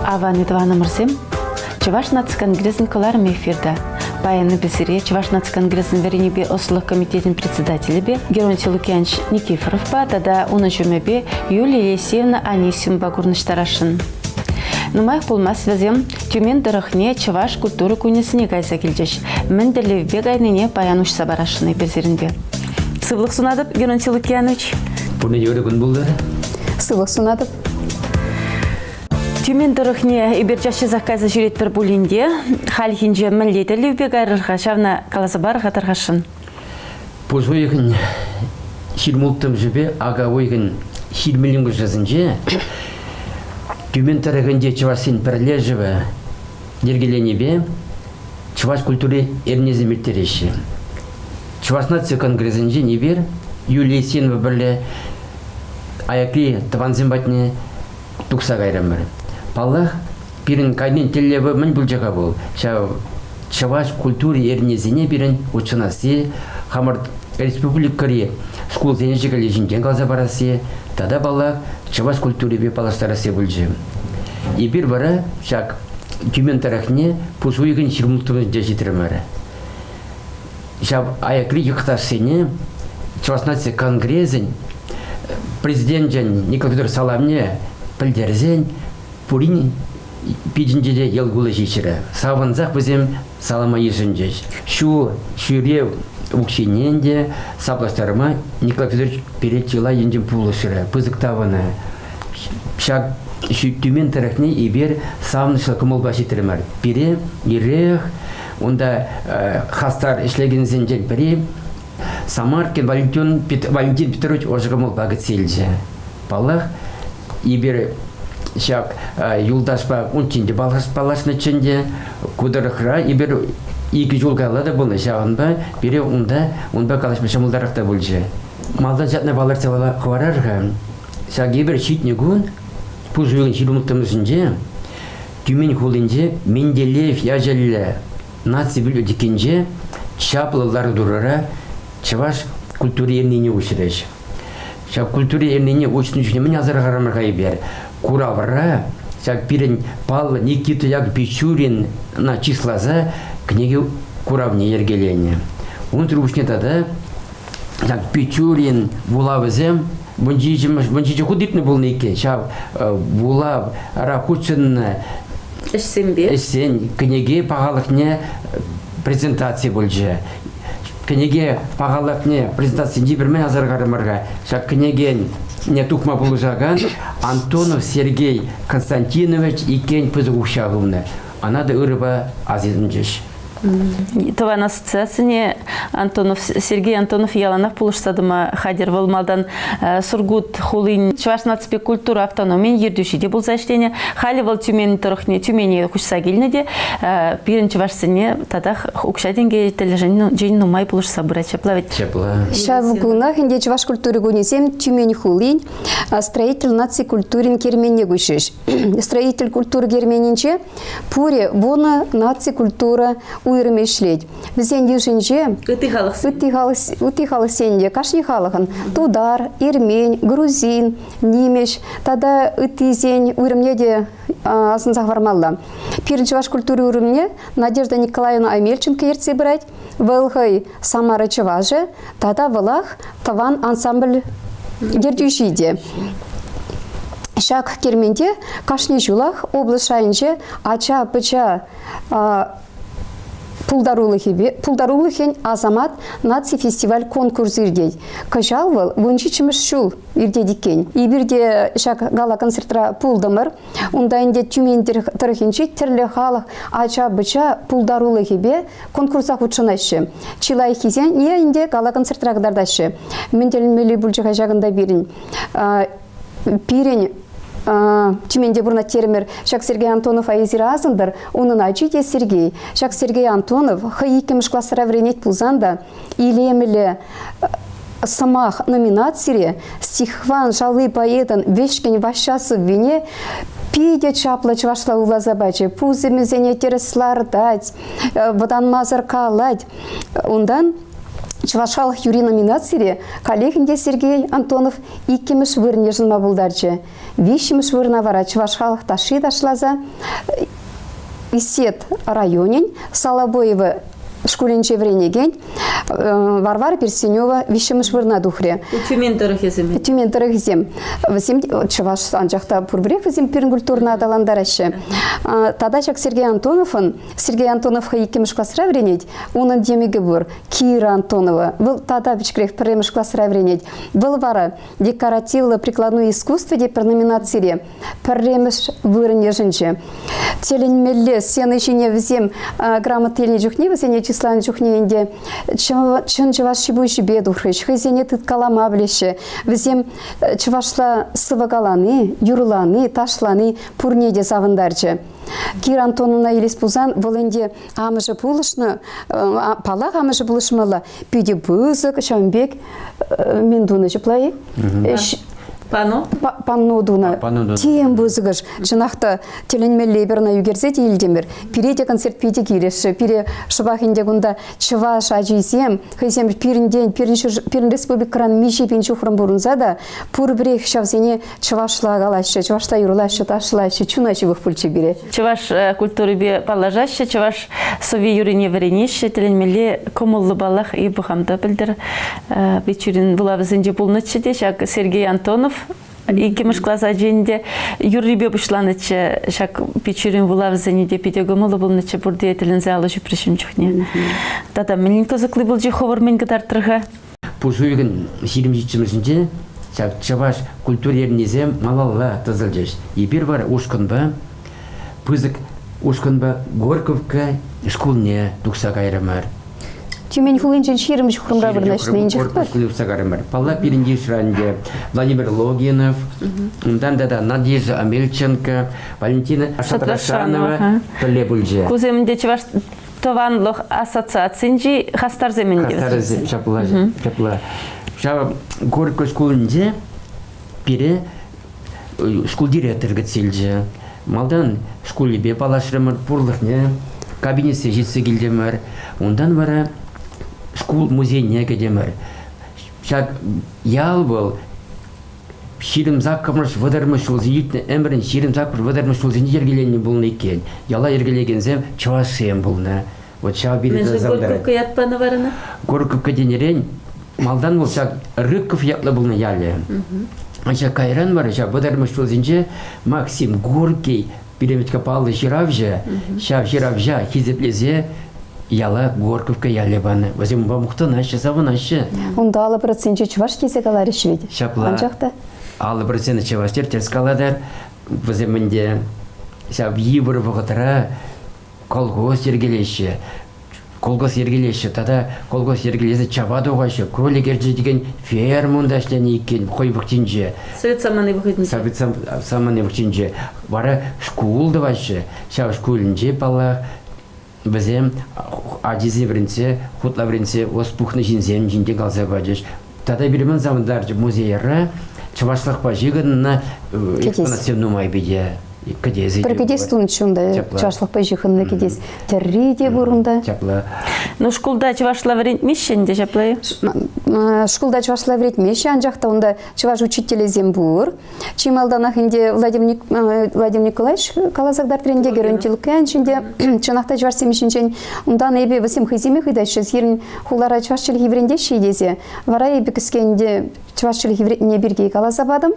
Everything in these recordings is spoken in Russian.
Аваны два номерсем. Чуваш нацконгрессен коларм эфирда. Баяны бесере Чуваш нацконгрессен веренебе Ослых комитетин председателебе Геронтий Лукьянович Никифоров ба, тада уны жумебе Юлия Есеевна Анисимова гурныштарашын. Нумайх пулмас везем Тюмен дырыхне Чуваш культуры кунесіне кайса келдеш. Мендерлевбе гайныне баянуш сабарашыны безерінбе. Сывлық сунадып, Геронтий Лукьянович? Бұны еврі күн болды? Сывлық сунадып. Тюмен дұрықне иберчашы заказы жүрет бір бұлінде, хал хинже мінлетелі бегарырға шавна қаласы бар қатырғашын. Бұз ойығын шилмулттым жібе, ага ойығын шилміліңгі жазынже, тюмен тарығынде Чувашын пірле жібі, дергелене бе, Чуваш культуры әрнезі мерттереші. Чуваш нация конгрессінже не бер, Юлия Есенова бірле аяқли таванзен батне тұқса қайрамыр. Паллах бірін кайден теллебі мін бұл жаға бол. Чуваш культуры әрнезіне бірін учынасы, хамыр республикари школ зенежігілі жинген қалза барасы, тада баллах Чуваш культуры бе палаштарасы бұлжы. И бір бара шак тюмен тарахне пұсуйғын шырмылтымыз жежетірімірі. Аяқли юқтасыне Чуваш нация конгрессін президент жан Николай Федорович Саламне пілдерзен пурин пиджинжеде елгулы жешірі. Савынзақ бізем салама ешінжеш. Шүре ұқшененде сапластарыма Николай Федорович перед чила енжен пулышыры. Пызықтавыны. Шак түмен тарахне ибер савынышлы кымыл башетірімір. Пере, ирех, онда хастар ішлегензен жен пере, Самаркин Валентин Петрович ожығымыл бағыт селжі. Балақ, ибер шак юлдашпа ұнтінде балашны чінде, кудырықра, ибер екі жолғалады бұны жағынба, бере онда қалашпа шамылдарықта бұлжы. Малда жатна балар савала қуарарға, шак ибер шитне күн, бұл жүйген шилумықтымызынже, түмен қолынже, Менделеев яжалілі нация біл өдекенже, шаплылар дұрыра, Чуваш культуре ернене учыреш. Культуре ернене учын үшіне мен азыр ғарамырға ебер. Куравара, пирен Павла Никита як Печурин на числаза книги куравне ергелене. Он трубушне тада, Печурин вулавызем, бұнжиже худипны был неке. Вулав рахучын эссен книги пағалықне презентация болжы. Книге пағалықне презентация дебірмен азарғарымырға. Книген не тухма болужаган Антонов Сергей Константинович икен пызығушағымны. Она да ұрыба азизінжеш. Това на ассоциацияне Сергей Антонов яланақ пулышсадыма хадер волмалдан сургут хулин Чуваш нацпе культура автономин ердушиде бұл заштене хали вол тюмен тұрықне тюмене хушса келнеде пирин Чувашсыне тадах укшаденге тележен нумай пулышса бұрача плавет. Шавгуна хинде Чуваш культуры гунесем тюмен хулин строитель нации культурин керменне гушеш. Строитель культуры керменненче пуре вона нации культура уйрымешлеть. Бізен дюшінже үті халық сенде кашни халықын тудар, ирмень, грузин, немеш, тада үтізен уйрымнеде асынсақ вармалла. Пирін Чуваш культуры уйрымне Надежда Николаевна Амельченко ерце брать, вылхай Самара Чуваши, тада вылах таван ансамбль дердюшиде. Шак керменде кашни жулах область шайынже ача-пыча Пулдарулыхен азамат наци фестиваль конкурс ирдей. Кажалвал вунчи чимеш шул ирдедикен. Ибирде шак гала концертра пулдамыр. Унда инде тюмендер тарихинчи терле халық ача-быча пулдарулыхебе конкурсах учынашы. Чилай хизен не инде гала концертра гдардашы. Менделмели бульчыға жағында берін. Пирен Тюменде бурна термер Шак Сергей Антонов айзира азындар, onun acıde Сергей. Шак Сергей Антонов хайикемш классара вренет пулзанда илемеле самах номинации стихван жалы поэтан вешкен вашасы вине Пиде чаплы чувашла улаза бачы, пузымызене тереслардать, водан мазыркалать. Ондан Чувашалық юри номинацире коллегінде Сергей Антонов иккеміш вырне жылма бұлдарчы. Вишіміш вырна вара Чувашалық таши ташлаза Исет районен Салабоева школенче вренеген Варвара Персенева вишіміш вырна духре. Тюмен тұрықезім. Тюмен тұрықезім. Візім Чуваш анжақта пұрбірек візім перінгультурна адаландарашы. Тада жак Сергей Антоновға иккеміш классыра вренет, оның демегі бұр Кира Антонова. Бұл тада бішкірек пірреміш классыра вренет. Бұл вара декоративлы прикладное искусство де номинацире пірреміш вырне жынчы. Теленмелі сені жіне візем грамотеліне жүхне, візене числаны жүхнеінде чын чывашшы бұйшы бед ұхрыш, візене тұткалама білеші, візем чывашла сывагаланы, юрланы, ташланы пурнеде завындарчы. Кира Антоновна елес бұзан вылынде амыжы бұлышны, палақ амыжы бұлышмалы, пүйде бұзық, шамбек, мен дуны жыплайы. Панно дуна. Тем бұзығыш. Жынақты теленмелі берна югерзе дейілдемір. Пиреде концерт пейде кейлеші. Пире шыбағынде күнда чываш ажизем, хайзем пирін республикаран миші пенчу хұрын бұрынза да, пұр бірек шавзене чывашла ағалашы, чывашла юрлашы, ташлашы, чуначы бұқ пүлчі біре. Чываш культуры бе палажашы, чываш сови юрине веренеші, теленмелі комыллы балақ и бұхамда білдір. Бечурин бұла бізінде бұлнычы де, Сергей Антонов, иккеміш класс аженде юррибе бұшланычы, шак печурин вулавызыне де педагомылы болнычы бұрды етілін залы жүпрешін жүхне. Тата, менің көзіклі бұл жеховар мен кітартырға? Пұжуйгін 20-жі чаваш культурернезем малалла тызылжыш. Епер бар ушкынба, пызык ушкынба Горьковка школне дұқса қайрымар. Тюмень хулынчен шеріміш хұрымра бірнашын енжіқ Палла перенде шыранде Владимир Логинов, ондан да Надежда Амельченко, Валентина Шатрашанова, Төле Бұлже. Куземінде чываш тованлық ассоциациянжи хастар земенде. Хастар зем, чапла. Шава Горько школынде пере школ директор гітселже. Малдан школебе палашырымыр пұрлықне, кабинетсе жетсе келдемір. Ондан бара школ музейне кедемір. Шак ял был, ширим закымыш выдармыш ол зейітні әмірін ширим закымыш выдармыш ол зейін ергелене болны екен. Яла ергелеген чавашем болны. Вот шау береді залдары. Горьковка ятпаны барына? Горьковка денерен, малдан бол шак Рыков ятлы болны ялы. Анша кайран бар, шак выдармыш ол зейінже Максим Горький переметка палы жиравжа, шав жиравжа хизеплезе, яла Горьковка ялебаны. Возьмем бамухтан ашы, сабын ашы. Онда алы процентче чуваш кезек алар ішведі. Шапла. Алы проценты чаваштер терс каладар. Возьмемде саб евро вғытыра колгос ергелеші. Колгос ергелеші. Тада колгос ергелесі чабады оғашы. Кролик ерджі деген фермунда әшләне екен. Қой бұқтинже. Совет саманы бұқтинже. Совет саманы бұқтинже. Бара шкулды башы. Шау шкулінже пала. Бізем ажизе бірінсе, хутла бірінсе, оспухны жинзем жинде қалса бәдеш. Тада бірімен замандаржы музейері чывашлық бәжігінна экспонацион нумай беде. Бір кедес тұн чунда, чывашлық бәжігінна кедес. Тәрриде бұрында. Чапла. Ну, шкулда чывашла вретмешенде, чаплай? Шкулда чывашла вретмеше, анжақта онда чываш учителі зембур. Чималдан ахынде Владимир Николаевич калазагдар тренде геронтилук әншінде, чынақта чываш семешінчен, ондан әбе васем хыземе хыдайшы, зерін хулара чывашчылы хивренде шейдезе. Вара әбе кіскенде чывашчылы хивренде бірге калазабадым.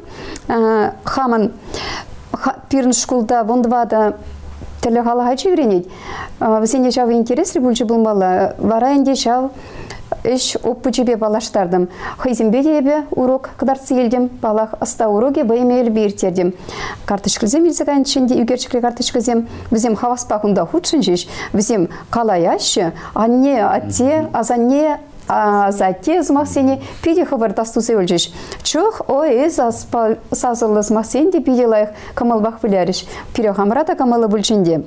Хаман пирн школда вондвада теле халаға чевренет. Весенде шавы интересли бульчы булмалы. Вара энде шав эш оппы жебе балаштардым. Хайзембе дебе урок кадарцы елдем. Балах аста уроге баймейл биртердем. Карточкызем илсеган ченде югерчикле карточкызем. Візем хаваспақында худшын жеш. Візем калаяшы, анне атте, азанне Затте змақсене пиде хабар дастусы өлжеш. Чух ой сазылы змақсенде пиде лайық камал бақ білеріш. Пире хамрата камалы бүлченде.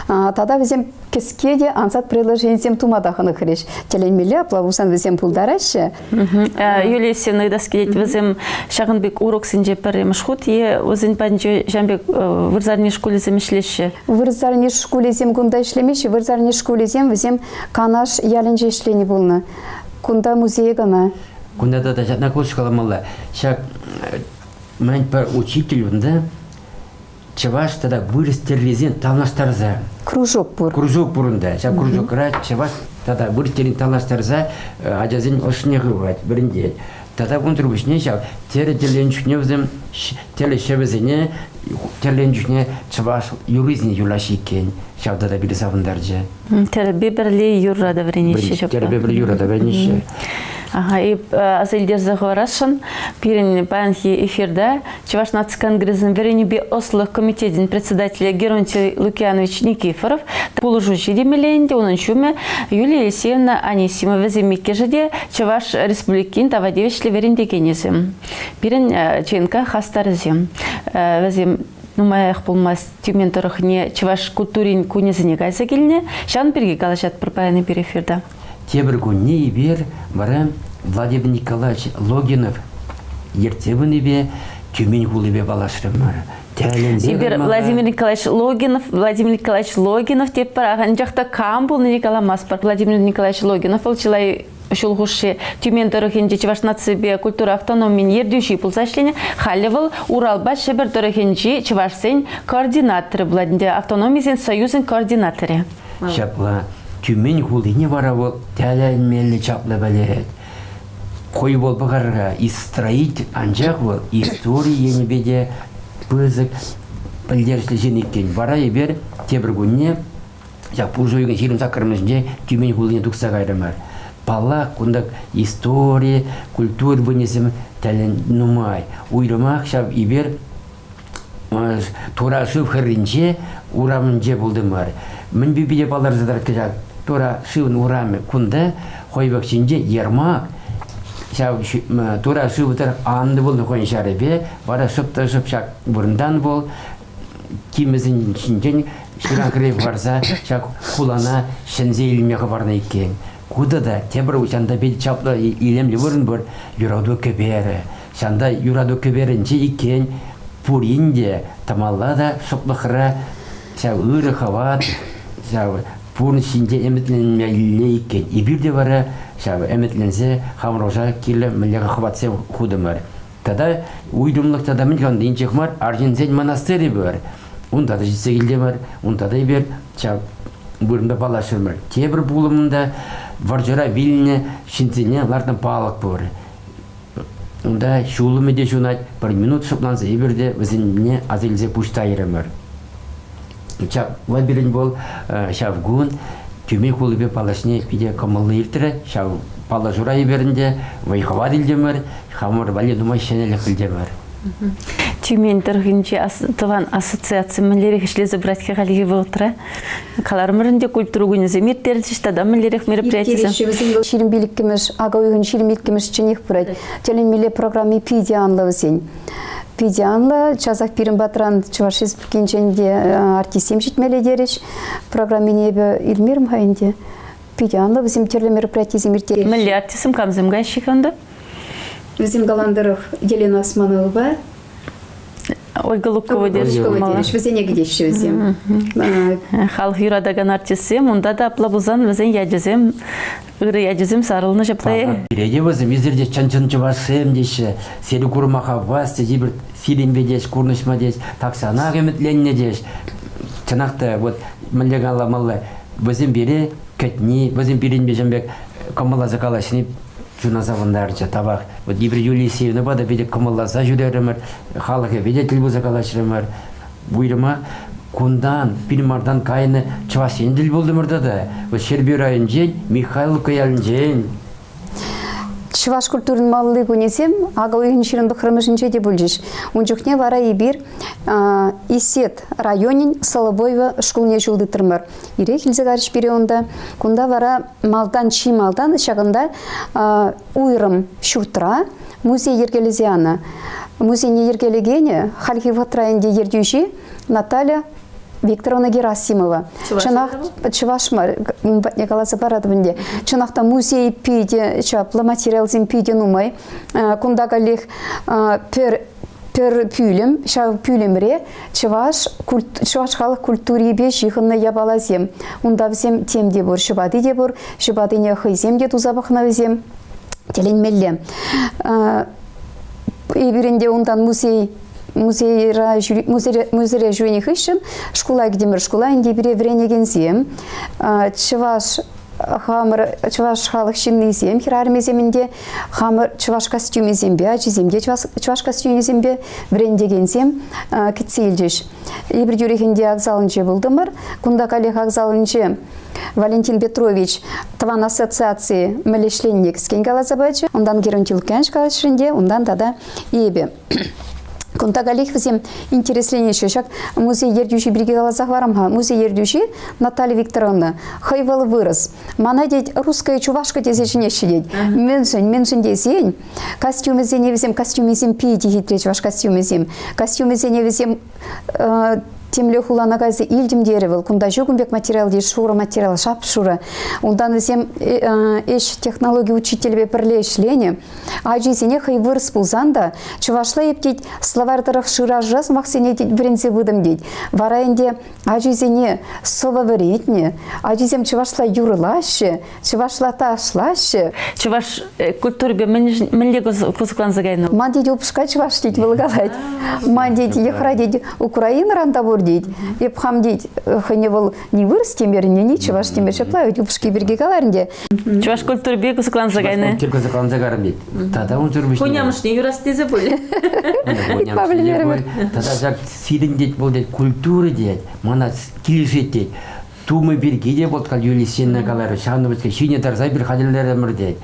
Тада візем кескеде ансат приложением тумадаханы хреш. Теленмеле аплавусан візем пулдарашы. Юлия Севна даскелет візем шағынбек урок сенже пәрреміш худ, өзін бәнже жәмбек вырзарне школе земешлеші. Вырзарне школе зем кунда ишлемеші, вырзарне школе зем візем канаш ялінже ишлені болны. Кунда музей гана. Кунда да жатна кошкаламалла. Шак мен пар учитель да чаваш тогда вырос терезен талнаштарза. Кружок бур. Кружок бурында. Шак кружок рад чаваш тогда вырос терезен талнаштарза ажазин ошнеги бат биринде. Тогда он трубышне шак тереленчне взем телешевезене теленчне чаваш юризне юлашикен. Шак тогда бирсавындаржа. Тербе бірле юррада вренеше. Тербе бір юррада вренеше. Ага, и азельдер заговорашын, пирен панхи эфирда, Чуваш нацконгрессен веренебе ослых комитетин председателя Геронтий Лукьянович Никифоров, полужущий демеленде, он шуме Юлия Елисеевна Анисимова земике жеде, Чуваш республикин тавадевич веренде генезем. Пирен ченка хастарзем. Везем нумаях болмас тюмен торохне Чуваш культурин кунезине гайза келіне, шан бірге галашат пырпаяны бір эфирда. Тебіргу не бер, бара Владимир Николаевич Логинов ертебінебе тюмен хулыбе балашырымар. Ибер Владимир Николаевич Логинов теп параган жақта кам был Николай Маспар. Владимир Николаевич Логинов ол чылай шулгуши тюмен дорохенде Чуваш нацибе культура автономин ердюши пулсашлене халевал Уралба шебер дорохенде Чувашсен координаторы бладінде автономизен союзен координаторы. Шапла тюмен хулыне бара бол тәләнмелі чаплы бәлет. Қой бол бұғарға истроить анжақ бол история енебеде пызык білдершілі женеккен. Бара ебер тебір күнне пұлжойген жерім сақырмызінде тюмен хулыне тұқса қайрымар. Пала күндік история, культур вынесім тәлін нумай. Уйрымақ шап ебер турашып хырынче урамынче болдымар. Мен бибиде балар задарат кежак. Тура шивын ураме кунда хойбакчинже ермак. Тура шивытар анды болды қойын шаребе. Бара шыпта-шып шак бұрындан бол. Кимізін шинжен шыран кіреп барса шак кулана шынзе илмеға барна екен. Куда да тебір ұшанда беді чаплы илемлі бұрын бұр юраду көбері. Шанда юраду көберінше екен пуринде тамалла да шыплықыра үрі хават пурын шинде әмітленмелі екен. Ибірде бара әмітленсе хамрожа келі мүліға хаватсе худымар. Тада уйдымлық тада мен кәнді инчекмар Аржензен монастыры бар. Онда да жетсе келде бар. Онда да ебер бұрында балашырмар. Тебір бұлымында варжара виліне шинцене лардың палық бар. Онда шулы меде жунат бір минут шыпланса еберде өзіне азелзе пушта ерімар. Лабирин бол шавгун тюме хулыбе палашне пиде комылы ертірі, шав пала жура еберінде вайхава дилдемар, хамыр вали думай шенелі қылдемар. Тюмен тұрғынче тұван ассоциация мәлерек ішле забратке қалығы бұлтыра. Қаларымырынде культуру күнізі мерттерді штада мәлерек мероприятизм. Ширим биліккіміш, ага ойғын ширим биліккіміш чынех бұрайды. Теленмеле программы пиде анлы өзен. Пиде анлы, чазақ пирім батыран Чувашиз біркенченде артисем жетмелі дереш. Программы небі илмерім хайынде. Пиде анлы өзім терлі мероприятизм ертереш. Мәлі артисім камзымға шықанды? Өзім Галандырық Елена Османова. Ольга Лукова дереш. Өзен егедеші өзем. Халық юрадаган артисем, онда да аплабузан өзен ядезем, ұры ядезем сарылыны жаптайы. Биреде өзім езерде чан-чан жывасым деші, селі күрмаға вас деш, бір фильмбе деш, күрнышма деш, таксана ғеметленне деш. Чанақта, мүллег аламалы, өзім бере көтні, өзім беренбе жамбек комалазы қалашыны жуназавындарча табақ. Ибір Юлия Елисеевна бада беде комалаза жүрерімір, халықы беде тілбуза қалашырымыр. Бұйрыма кундан, фильмардан кайыны Чувашен діл болдымырда да. Шербер айын жен, Михайловка ялын жен. Чуваш культурын малылы күнесем, ага ойын шырын бұқырмышынче де бүлжеш. Унчукне вара ебір Исет районин Солобоева школне жылды тұрмыр. Ире хилзегарыш перионда, кунда вара малдан, чи малдан, шағында уйрым шуртра, музей ергелезияна. Музейне ергелегене, халхи ватрайынде ердюші Наталья Викторовна Герасимова. Чувашма, Николаса Парадовне. Чынақта музей пиде, чаплы материал зем пиде нумай. Кундагалих пер пүлім, шау пүлімре чываш халық культури бе жиғынны ябала зем. Унда взем темде бұр, шыбады де бұр, шыбады не хызем де тузабықна взем. Теленмелі. Ебірінде ондан музейре жүйені хыщын, школа гдемір школа, инде біре вренеген зем. Чываш халық шынны зем, хирарме земінде хамыр чываш костюме зембе, ачы земде чываш костюме зембе врендеген зем кетселдеш. Ебір дюрехенде ағзалынче болдымыр. Кунда коллег ағзалынче Валентин Петрович Тван ассоциации мелешленник скенгала забачы, ондан Геронтил Кенш калашренде, ондан тада ебе. Кунта галих візем интереслене шешак музей ердюші бірге қалазақ варамға. Музей ердюші Наталья Викторовна хайвалы вырыз. Мана дейд русская чувашка дезешіне шедед. Меншін дезен. Костюмы зене візем, костюмы зем пейді хитреч ваш костюмы зем. Костюмы зене візем темле хулана газы илдим деревел. Кунда жогунбек материал дейд шура материал, шап шура. Ондан візем эш технология учителебе пірле ішлене. Ажи зене хай вырыз пулзанда чувашла ептейд словартарах шыра жаз мақсене дейд бірінзе выдым дейд. Варайынде ажи зене сова варетне, ажи зем чувашла юрылашы, чувашла ташлашы. Чуваш культурбе мінле кузыклан загайну. Ман дейд опышка чуваш дейд вылгалайд. Ман дейд ехра дейд Украина ранда бур дейд. Епхам дейд хане был не вырыс темеріне, не чуваш темер шеплавит, опышки берге каларынде. Чуваш культурбе кузыклан загайны. Кузыклан загайны дейд. Тада он жүрмішіне. Хунямышне юрастезе боле. Тада жак сирин дейд бол дейд, культура дейд, мана келешет дейд. Тумы бірге де болт кал юли сенна калары, шағынды бізге шине тарзай бір қаділер әмір дейд.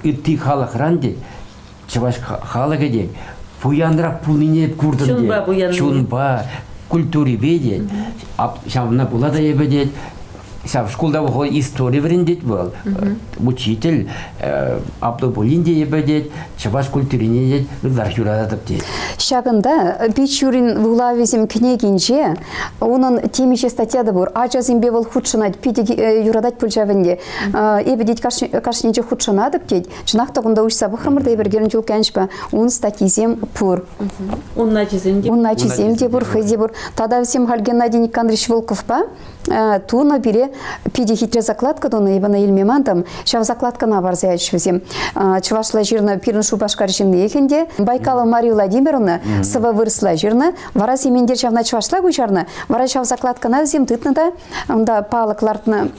Үтті халық ран дейд, чываш халығы дейд. Пуяндырақ пулынеп күрдім дейд. Чунба, культури бе дейд. Шағынна бұла да ебе дейд. В школда история врендет был. Учитель Абдубулин ебедет, чаваш культурине дет, лархюрадатып дет. Шагында бичурин вулавизим княгинже, onun темише статьяда бур. Ачазим бевол худшынат, пиде юрадат пульчавенде. Ебедет кашнинче худшынадып дет. Чынақта гунда учса бухрамырда ебер гернчул кәншпа. Он статьизем пур. Он начизем де бур, хайзе бур. Тада всем Геннадий Никандрович Волков па. Туна бире пиде хитре закладка доны ебана илмемантам. Шав закладка на варзяч всем. Чувашла жирна пирн шубашкар жирны ехенде. Байкала Мария Владимировна сава вырсла жирна. Вара семендер шавна чувашла гучарна. Вара шав закладка на зем тытнада. Онда палык лартна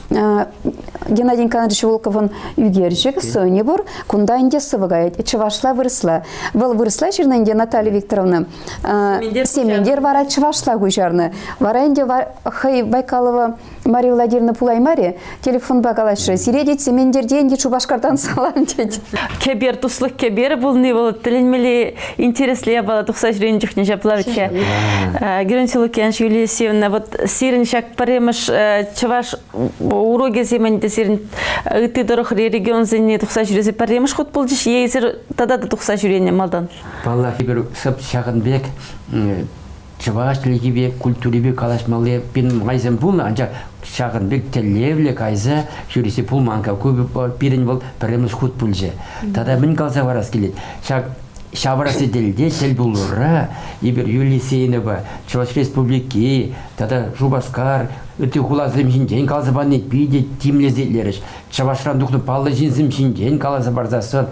Геннадий Никандрович Волковын югержик сөне бур. Кунда инде сывыгает. Чувашла вырсла. Вал вырсла жирна инде Наталья Викторовна. Семендер вара чувашла гучарна. Вара инде хай Байкалова Мария Владимировна Пулаймари телефон багалашы. Сиредет семендерде инде чубашкардан салам дед. Кебер туслык кебер был не было. Теленмели интересли было тухса жирен жүхне жаплавича. Геронтил Лукьянович Юлия Севна вот сирен шак паремыш чуваш уроге земенде сирен ыты дорох регион зене тухса жиресе паремыш ход болдыш езер тада да тухса жирене малдан. Балла кебер сып шағынбек чуваш тілегебе, культуребе калашмалы пен майзен бұл, анча шағынбек телевле кайза жүресе пул манка көбі берін бол піреміз худ пулже. Тада мін қалса варас келет. Шаварасы делде тел бұлыра, ебір Юлия Сейнова, Чуваш Республики, тада Жубаскар, үті хулазым жинжен қалзы баны бейде тимлезетлеріш. Чавашран дұқты палы жинзім жинжен қалазы барзасын.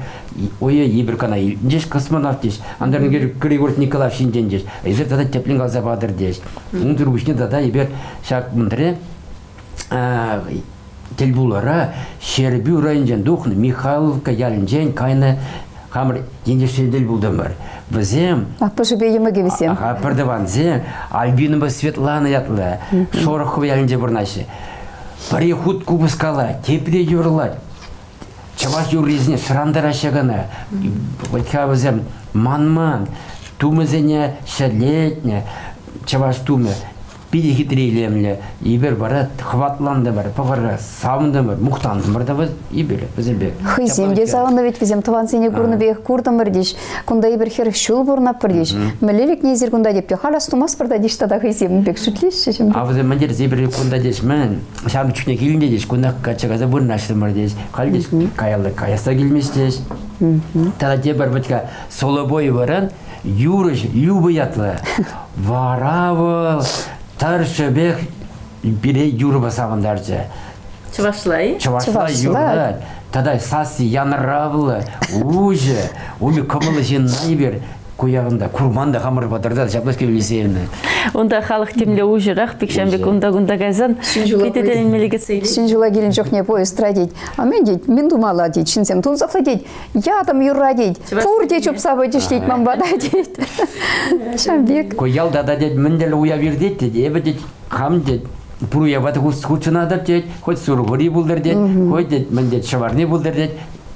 Ойы ебір кана елдеш космонавт деш. Андарын Григорий Николаев жинжен деш. Езір тада теплен қалзы бадыр деш. Үндір үшіне тада ебір шақ мұндыры тел бұлыра, Шерби урайынжен дұқны, Михайловка ялінжен кайны Хамыр ендешедел бұлдым бар. Бізем... Ақпышы бейіміге бізем. Пірдіванзем, Альбинова Светлана ятлы, Шорохова ялінже бұрнашы. Бірі худ кубыскала, тепіде юрлад. Чаваш юррезіне шырандар ашағаны. Бәтқа бізем манман, тумызене шәлетне, чаваш тумы. биде хитрилемле, ибер барат, хватланды бар, пағырға сауынды бар, мұқтанды бар да ибер, бізебе. Хыземде сауынды ведь візем туған сене көріні бейік көрдім бір деш, күнда ибер хер шул бұрнап бір деш. Мәлелік незір күнда деп те, халас тумас бірда деш тада хызем бек шүтлеш шешім. А візем мәндер зебір күнда деш, мен шам күчіне келінде деш, күнда қачығаза бұрын ашты бар деш, қал деш, каялы каяста келмес деш. Тада де бар бітка солобой баран, юрыш, юбыятлы, варавыл, таршы бек, бире юры басағындарчы. Чувашлай? Чувашлай юры, тада сасы яныравылы, уже, уми кымылы жен найбер, куяғында, курманда қамыр батырда, жаплас кебілесеймді. Онда халық темле ужырақ, Бекшанбек онда газан, кетеден мелеге сейлі. Шын жыла келін жоқ не поездра дейд. А мен дейд, мен думала дейд, шинсем тунзақлы дейд, ядым юра дейд, пур дейд, чөпсабы дейд, дейд, мамбада дейд. Шамбек. Коялда да дейд, міндел уя вердейд дейд, ебі дейд, қам дейд, пұру ябаты құтшынадып дейд, хоть сұрғыри бұлдыр дейд, хоть дейд, мен дейд, шыварны бұлдыр дейд,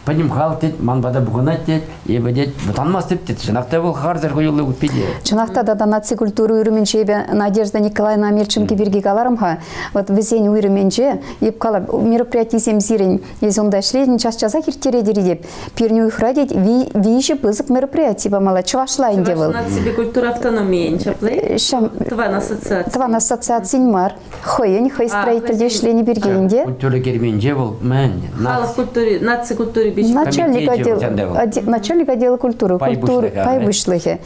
Паним халық дейді, манбада бұғынат дейді, ебі дейді, бұтанмас дейді, жынақта бұл қарзар қойылы өтпейді. Жынақта да наци культуры үйріменше ебі Надежда Николаевна Амельченке берге қаларымға, вот візен үйріменше, еп қалап, мероприятий семзирен, ез онда шлезін час-часа кертередері деп, перні ұйқыра дейді, вейші бұзық мероприятий бамала, чывашлайын деп ол. Наци культура автономиян чаплай? Тван ассоциациян бар, хойын, хой строительде шлені бергенде. Культура керменже бұл, мән. Халық культуры, наци культуры Начальник отдела культуры, пайбышлығы.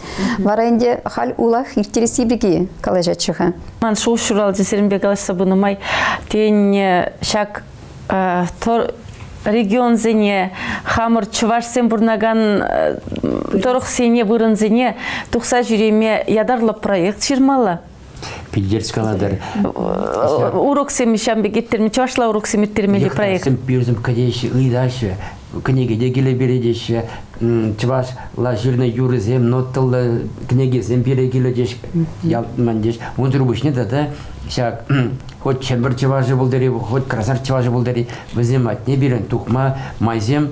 Варайынде хал улах иртереси бігі қалажатшыға. Ман шоу шурал жесерінбек алашса бұнымай, тен шак регион зене, хамыр чуваш сен бұрнаган торық сене бұрын зене, тұқса жүреме ядарлы проект шырмалы. Пидерскаладар. Урок семишам бегеттерме, чувашла урок семиттермели проект. Пирзым кадеші, ыйдашы, книги дегеле бередеші, чувашла жирный юрызем, ноттылы книгизем берегеледеш, ялмандеш. Он трубышне да, шак, хоть чембір чувашы болдары, хоть красар чувашы болдары, візем атне берен тухма, майзем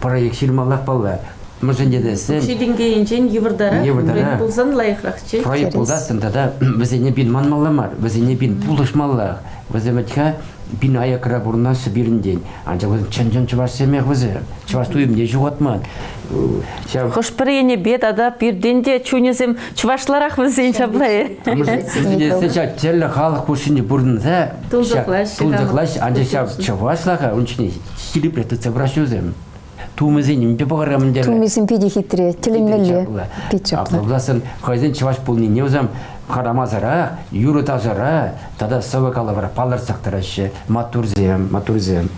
проект шырмалақ балла. Шеденге енжен евырдара, проект болсан лайықрақчы. Проект болдасын да, бізіне бін манмаламар, бізіне бін пулышмалақ, бізі мәтіға бін аяқыра бұрнасы бірінден. Анча бізін чын-чын чываш семеқ бізі, чываш туымде жұғатман. Хош біріне бет ада бірденде чөнезім чывашларақ бізін шаблайы. Телі халық көшіне бұрынды, тұлзықлаш, анча чывашлаға, оншыне силіпреті цебраш өзім. Тумызин не погорамын дер. Тумызин пиди хитре, телемелле. Апласын хозяин чуваш полный не узам харамазара, юрутазара, тогда совакалавра палар сактараще, матурзем.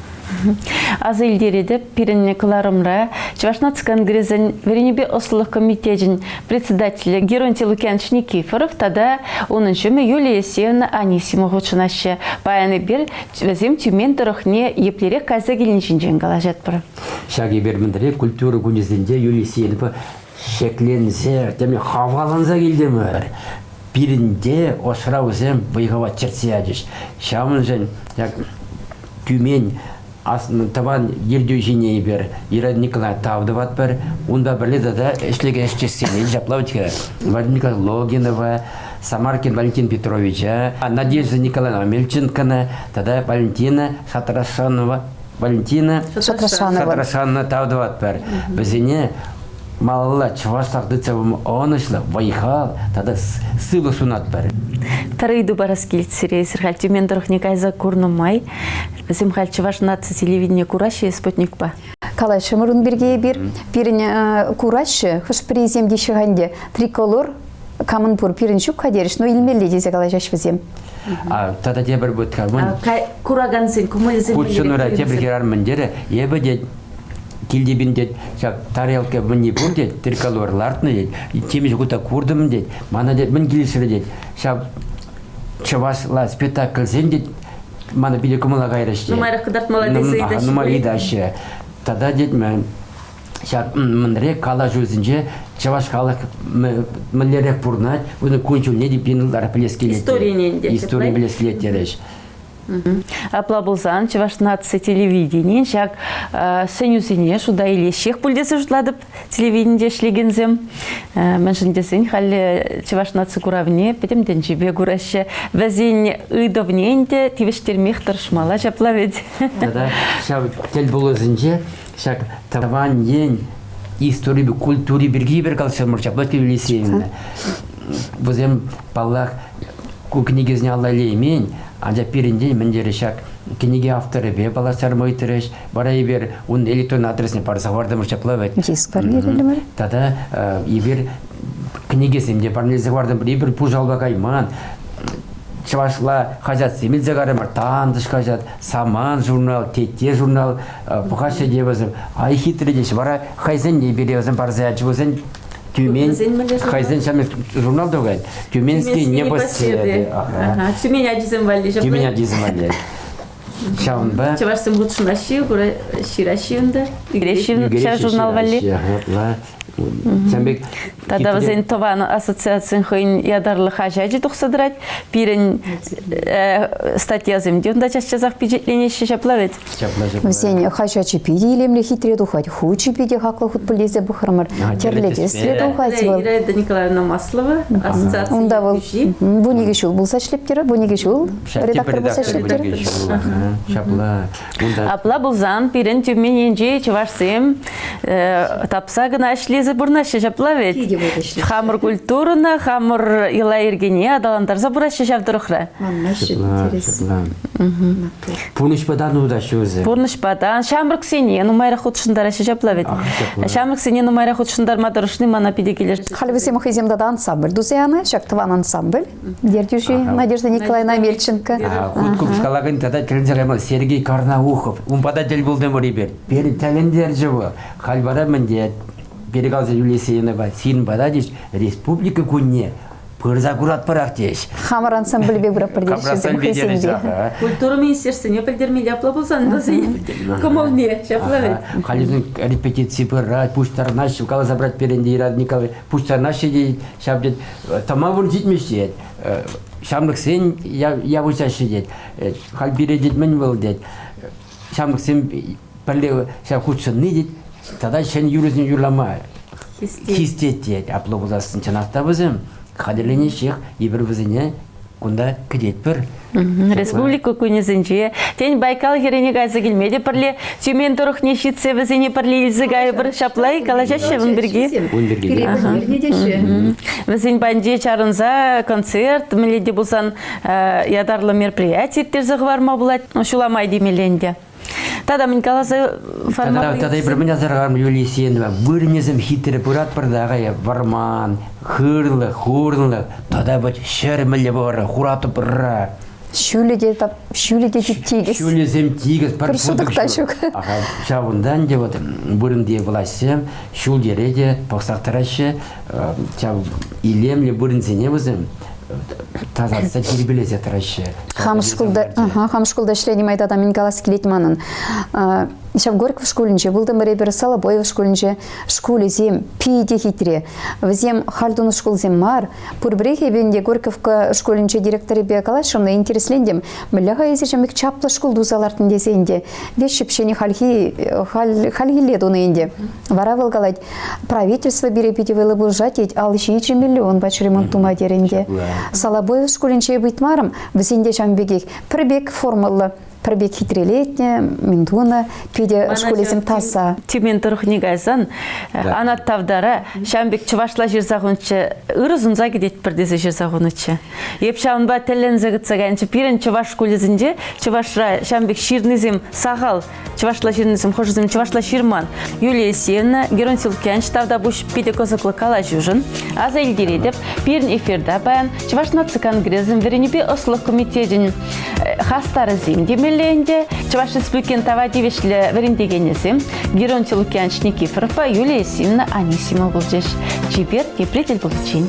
Az ilderede Pirine Кларымра, Чувашнац конгрессен Веренебе Ослых комитетин председателя Геронтий Лукьянович Никифоров, тогда он иншеме Юлия Сеевна Анисимова чунаще. Паяны бир везем Тюмен дорохне еплере казагилинчинчен галажат бар. Шаги бермендере культура гунезінде Юлия Сеевна шеклензе, теме хаваланза келдемір. Бирінде ошыра өзем бұйғава черсиядыш. Шамын жен Тюмен таван ердеу жиней бер, Ирад Николай Тавдыват бер, онда бірледі да ішлеген ішчесіне жаплавытқа. Владимир Логинова, Самаркин Валентин Петровича, Надежда Николаевна Мельченкина, тогда Валентина Шатрашанова, Валентина Шатрашанова Тавдыват бер. Бізіне малала чывашлақ дыцевым онышлы, вайхал, тогда сылы сунат бер. Тарыйду барас келтсірейсір, хал Тюмен дұрықне кайза көрнімай, бізім хал чываш нация телевидение кураши спутник ба. Калай шымырын бірге бірін кураши, хыш призем дешіғанде триколор камын пұр пирін шук қадеріш, но илмелі дезе калай жаш бізем. Тада тебір бұтқа. Кураган сен, күмілізім Кутшынура тебір керар міндері, ебі дед, Килдебин дед, тарелка мне будет, триколор лартны дед, темиж гута курдым дед, мана дед, мен келесірі дед, чавашла спектакль зен дед, мана биде кумала гайраште. Нумайрах кадарт молодец идаши. Нумай идаши. Тада дед, менре кала жүзінже, чаваш халық мінлерек бұрнат, оны кончул не деп енілдары білес келет. История ненде. История білес келет дереш. Апла болсан, Чуваш нация телевидение, шак сенюзине, шуда или шех пульдесі жұтладып телевидение шлегензем. Мәншіндесін, халі Чуваш нация куравне, петем денжебе кураща, вәзен ұйдовненде тивештермех тұршмала жапла ведь. Да, шак тел болызынже, шак таван ен истории, культуре бірге бір қалшы мұрчапла тевелесеймін. Бұзем паллах книги алла леймен, анжа перінде міндері шак книги авторы бе баласар мойтереш, барай бер он электронный адресіне парса варды мұрчапла ведь. Есть парнелі ме? Тада ибер книгесімде парнелі варды бір пужалба кайман, Чавашла хажат семилзе гарымар, тандыш хажат, саман журнал, тетте журнал, бұқашы девізім, ай хитры деш, бара хайзен не березім, барзай ачыбызын, Тюмень, хайзен шамес журнал догайд, Тюменский небоседы. Тюмень адизем вали. Тюмень адизем вали. Шаунба. Чавашсым гудшунаши, бура ширашиунда, игрешин журнал вали. Тада вазен тован ассоциациян хойн ядарлы хажаджи тухсадрать, пирен статья земде, он дача часах пиджетленеші шаплавет. Вазен хажаджи пиди илемле хитре духать, хучи пиди хакла худ полезе бухармар, терледе след духать был. Ираида Николаевна Маслова, ассоциация. Онда был, буниге шул был сачлептері, буниге шул, редактор был сачлептері. Апла был зан, пирен тюмененже, чавашсем, тапса гына эшлезе бурнашы жаплавет. Хамыр культурына, хамыр ила ергене, адаландарза бурашы жавдырықра. Пунышпадан удашы өзі. Пунышпадан, шамрық сене, нумайра худшындар ашы жаплавет. Шамрық сене нумайра худшындар мадырышны мана педекелер. Халвесем хиземда да ансамбль дузяны, шактыван ансамбль. Дердюши Надежда Николаевна Мельченко. Хуткубскалагын тада тірінзіғаймал Сергей Карнаухов. Умпадатель болдым ребер. Бері тәліндер жывы. Халбара міндет. Перегалза Юлия син бададиш республика кунне пырза курат парак деш. Хамар ансамбль бе бра пердешем хиземде. Культура министерстве пельдермели апла болсан базин. Комовне шаплавет. Хализун репетиции пырать, пуштар наш, кала забрать перенди Ирад Николай, пуштар наш сидеть, шабдет. Тамавун житмешет. Шамлык сен я вуча сидеть. Хал бередет мен был дет. Шамлык сен перле ша худшын нидет. Тада шен юризин юрлама хистет аплы боласын чанақта бізім қадірлене шех ебір бізіне күнда кедет бір. Республика күнезінже. Тен Байкал херене гайзы келмеді пірле Тюмен тұрық нешітсе бізіне пірле елзі гай бір шаплай калажашы вон бірге. Бізін бәнде чарынза концерт, міледе болсан ядарлы мероприятие терзіғы барма болады, шуламай демеленде. Тада мен каласы формалы. Тада бір мен азарғарым Юлия Сенова. Бөрінезім хитрі бұрат бірдағай варман, хырлы, хурлы. Тада бұд шәрмілі бұры, хураты бұры. Шүледе тигіз. Шүлезем тигіз. Күрсудықта шук. Шавындан де бұрынде бұласым, шул дереде, пақсақтырашы, илемлі бұрынзене бұзым. Тазатса тербелезе тырышы. Хамшкулда шлени майдада мен галас келетманын. Ишав Горьков школінже, бұлдым бәрі Салабоев школінже, школі зем пейде хитре. Взем халдуны школ зем мар. Пұрбірек ебенде Горьковка школінже директоры бе калашымны интереслендем. Мүліға езі чаплы школ дузалартын дезенде. Вешіпшені хальгиледуны енде. Вара вылгалайд. Правительство бере петевелі бұл жатет, ал 2 миллион бач ремонтума деренде. Салабоев школінже бейтмарым, взенде шамбегек. Пірбек формулы. Пробег хитрелетне, миндуна, пиде школезем таса. Тюмен тұрықны гайзан, анат тавдара, шамбек чывашла жерзағынчы, ұрызынза кедет бірдезі жерзағынычы. Еп шамба тәлінзі ғытсағанчы, пирен чываш школезінде, чывашра шамбек ширнызем сағал, чывашла ширнызем хожызем чывашла ширман. Юлия Сенна, Герон Силкянч, тавда бұш пиде козықлы кала жүжін, аза елдередеп, пирен эфирда баян, чывашна цикангрезім, веренебе ослық комитедін хастары земдемел, Чуваш Республикин тавадивишлі варендегенезім Герон Силкянч Никифоров, Юлия Сенна Анисимова бұл жеш. Чипер тепретел бұл үшін.